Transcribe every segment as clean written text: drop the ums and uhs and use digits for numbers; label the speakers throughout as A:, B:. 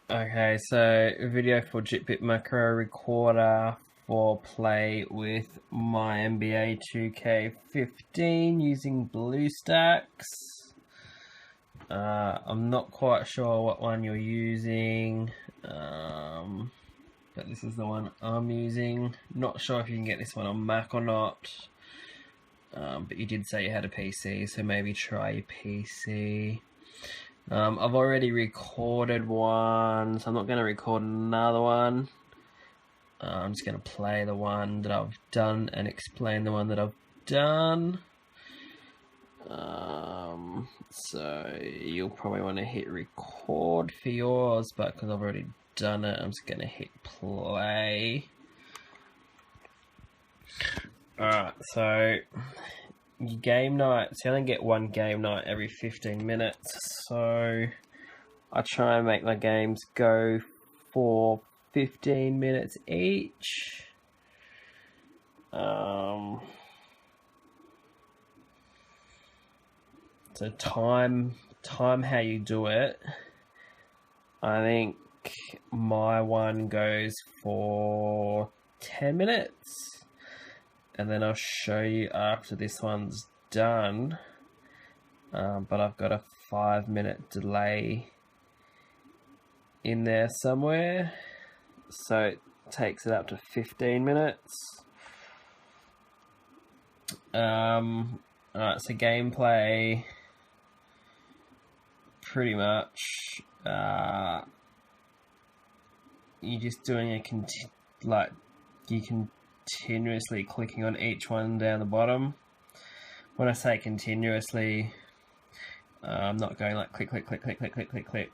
A: Okay, so video for Jitbit macro recorder for play with my mynba2k15 using BlueStacks. I'm not quite sure what one you're using, but this is the one I'm using. Not sure if you can get this one on Mac or not, but you did say you had a PC, so maybe try your PC. I've already recorded one, so I'm not going to record another one. I'm just going to play the one that I've done and explain the one that I've done. So you'll probably want to hit record for yours, but because I've already done it, I'm just going to hit play. Alright, so your game nights, you only get one game night every 15 minutes, so I try and make my games go for 15 minutes each. So time how you do it. I think my one goes for 10 minutes, and then I'll show you after this one's done. But I've got a 5-minute delay in there somewhere, so it takes it up to 15 minutes. Alright, so gameplay, pretty much, you're just doing you're continuously clicking on each one down the bottom. When I say continuously, I'm not going like click, click, click, click, click, click, click, click.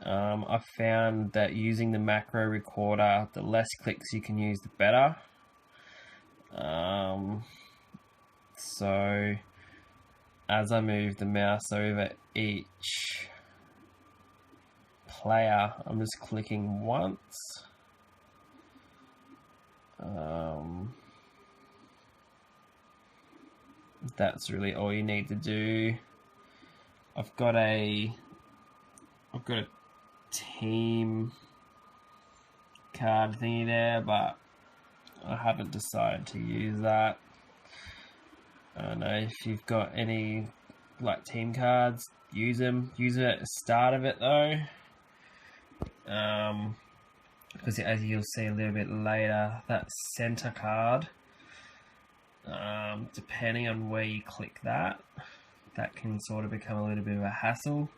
A: I've found that using the macro recorder, the less clicks you can use, the better. So as I move the mouse over each player, I'm just clicking once. That's really all you need to do. I've got a team card thingy there, but I haven't decided to use that. I don't know if you've got any like team cards, use them. Use it at the start of it though, because as you'll see a little bit later, that center card, depending on where you click that can sort of become a little bit of a hassle.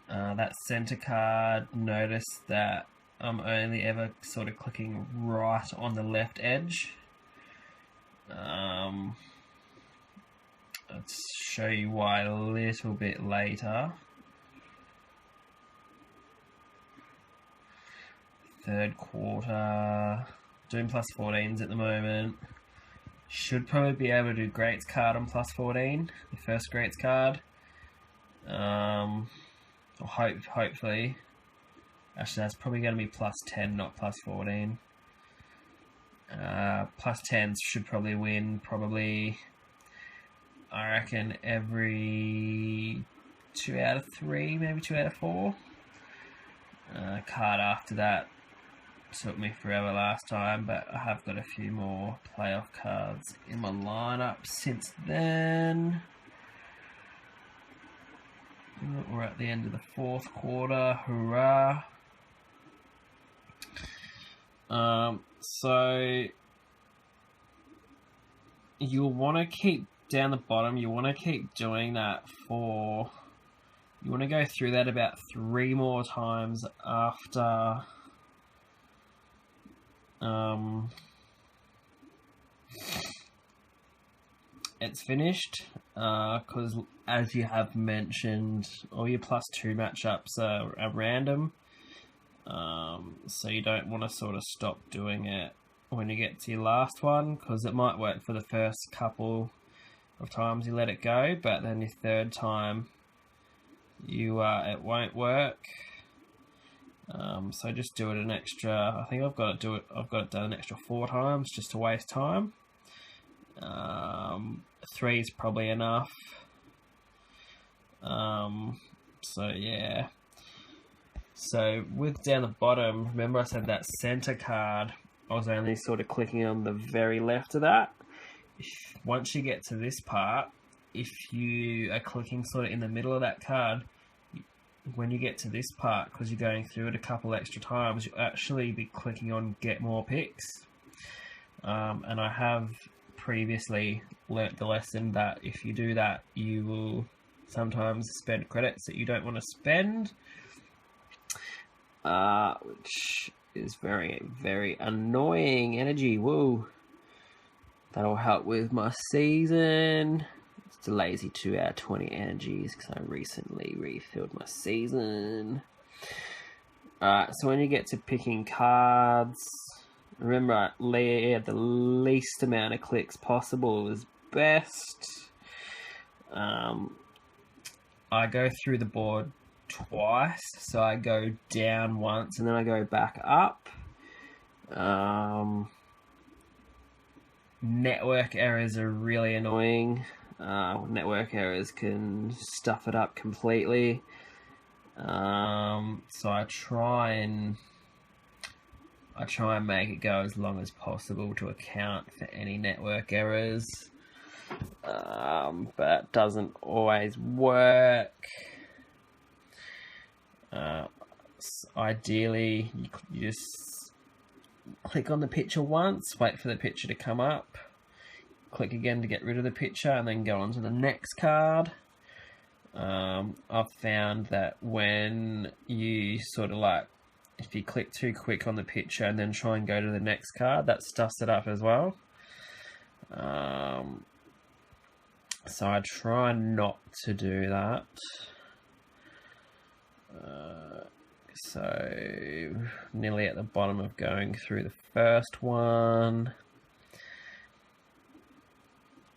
A: That center card, notice that I'm only ever sort of clicking right on the left edge. I'll show you why a little bit later. Third quarter, doing plus 14s at the moment. Should probably be able to do Greats card on plus 14, the first Greats card. Hopefully. Actually, that's probably going to be plus 10, not plus 14. Plus 10s should probably win, I reckon, every 2 out of 3, maybe 2 out of 4. Card after that took me forever last time, but I have got a few more playoff cards in my lineup since then. We're at the end of the fourth quarter, hurrah. So you'll want to keep down the bottom, you want to keep doing that you want to go through that about 3 more times after it's finished, because as you have mentioned, all your plus 2 matchups are random, so you don't want to sort of stop doing it when you get to your last one, because it might work for the first couple of times you let it go, but then your third time it won't work. So just do it an extra, I think I've got it done an extra 4 times just to waste time. 3 is probably enough. So yeah, So with down the bottom, remember I said that center card, I was only sort of clicking on the very left of that. Once you get to this part, if you are clicking sort of in the middle of that card, when you get to this part, because you're going through it a couple extra times, you'll actually be clicking on get more picks. And I have previously learnt the lesson that if you do that, you will sometimes spend credits that you don't want to spend, which is very, very annoying energy. Whoa. That'll help with my season. It's a lazy 2 out of 20 energies because I recently refilled my season. So when you get to picking cards, remember, the least amount of clicks possible is best. I go through the board twice, so I go down once and then I go back up. Network errors are really annoying. Network errors can stuff it up completely. So I try and make it go as long as possible to account for any network errors. But it doesn't always work. Ideally, you just click on the picture once, wait for the picture to come up, click again to get rid of the picture, and then go on to the next card. I've found that when you sort of like, if you click too quick on the picture and then try and go to the next card, that stuffs it up as well. So I try not to do that. So nearly at the bottom of going through the first one.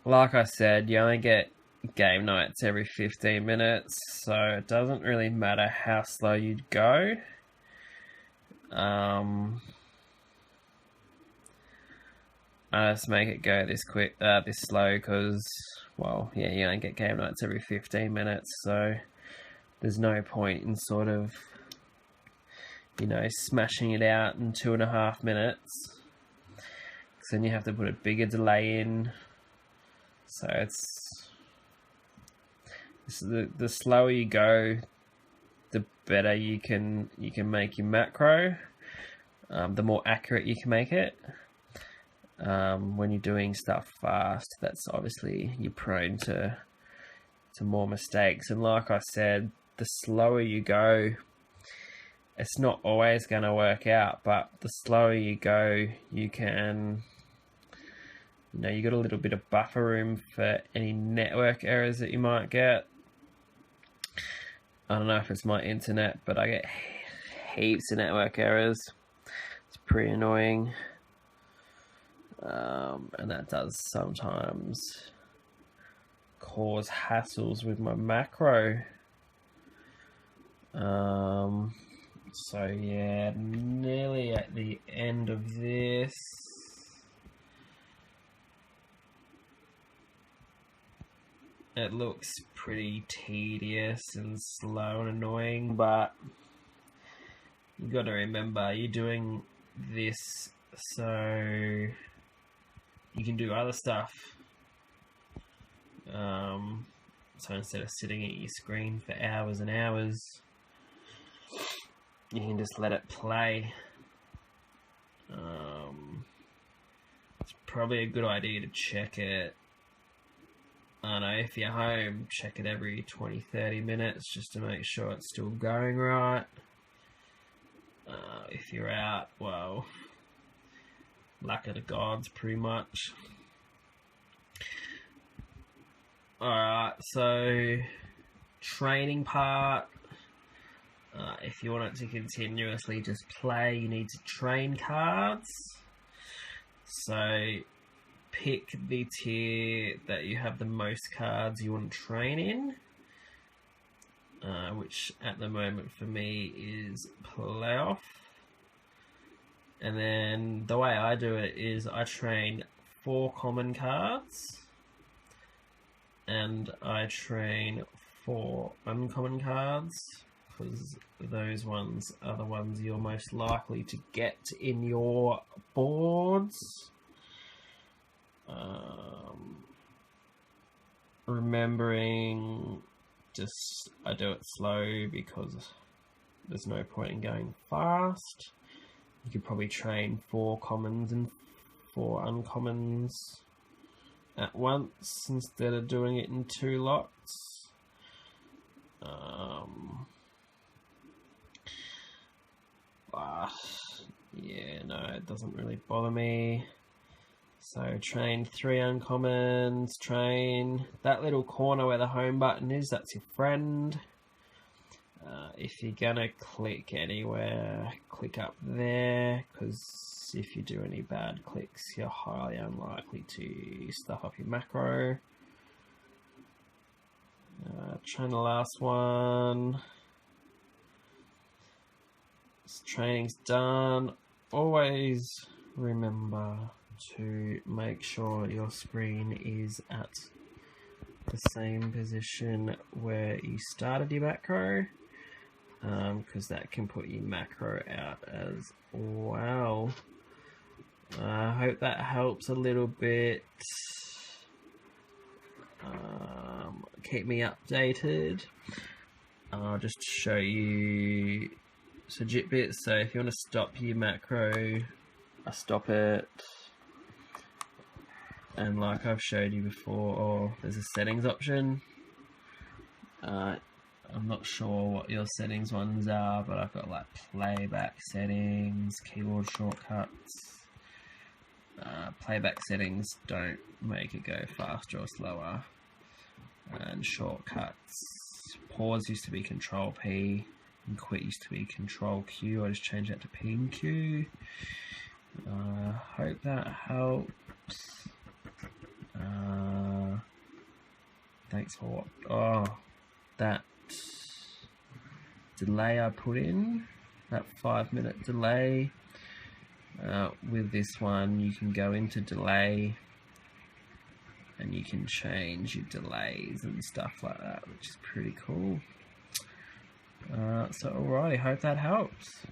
A: Like I said, you only get game nights every 15 minutes, so it doesn't really matter how slow you go. I just make it go this slow because, well, yeah, you only get game nights every 15 minutes, so there's no point in sort of, you know, smashing it out in 2.5 minutes. Because then you have to put a bigger delay in. So it's the slower you go, the better you can make your macro. The more accurate you can make it. When you're doing stuff fast, that's obviously you're prone to more mistakes. And like I said, the slower you go, it's not always going to work out, but the slower you go, you can, you know, you got a little bit of buffer room for any network errors that you might get. I don't know if it's my internet, but I get heaps of network errors. It's pretty annoying. And that does sometimes cause hassles with my macro. So yeah, nearly at the end of this. It looks pretty tedious and slow and annoying, but you got to remember you're doing this so you can do other stuff. So instead of sitting at your screen for hours and hours, you can just let it play. It's probably a good idea to check it. I don't know, if you're home, check it every 20-30 minutes just to make sure it's still going right. If you're out, well, luck of the gods, pretty much. Alright, so training part. If you want it to continuously just play, you need to train cards. So pick the tier that you have the most cards you want to train in, which at the moment for me is playoff. And then the way I do it is I train 4 common cards and I train 4 uncommon cards. because those ones are the ones you're most likely to get in your boards. Remembering, I do it slow because there's no point in going fast. You could probably train 4 commons and 4 uncommons at once instead of doing it in 2 lots. But yeah, no, it doesn't really bother me. So train 3 uncommons, train that little corner where the home button is, that's your friend. If you're gonna click anywhere, click up there, because if you do any bad clicks, you're highly unlikely to stuff up your macro. Train the last one. This training's done. Always remember to make sure your screen is at the same position where you started your macro, because that can put your macro out as well. I hope that helps a little bit. Keep me updated. I'll just show you some bits. So if you want to stop your macro, I stop it. And like I've showed you before, there's a settings option. I'm not sure what your settings ones are, but I've got like playback settings, keyboard shortcuts. Playback settings don't make it go faster or slower. And shortcuts. Pause used to be Control P, and quit used to be Control Q. I just changed that to P and Q. Hope that helps. Thanks for that delay I put in, that 5-minute delay. With this one, you can go into delay and you can change your delays and stuff like that, which is pretty cool. So alrighty, hope that helps.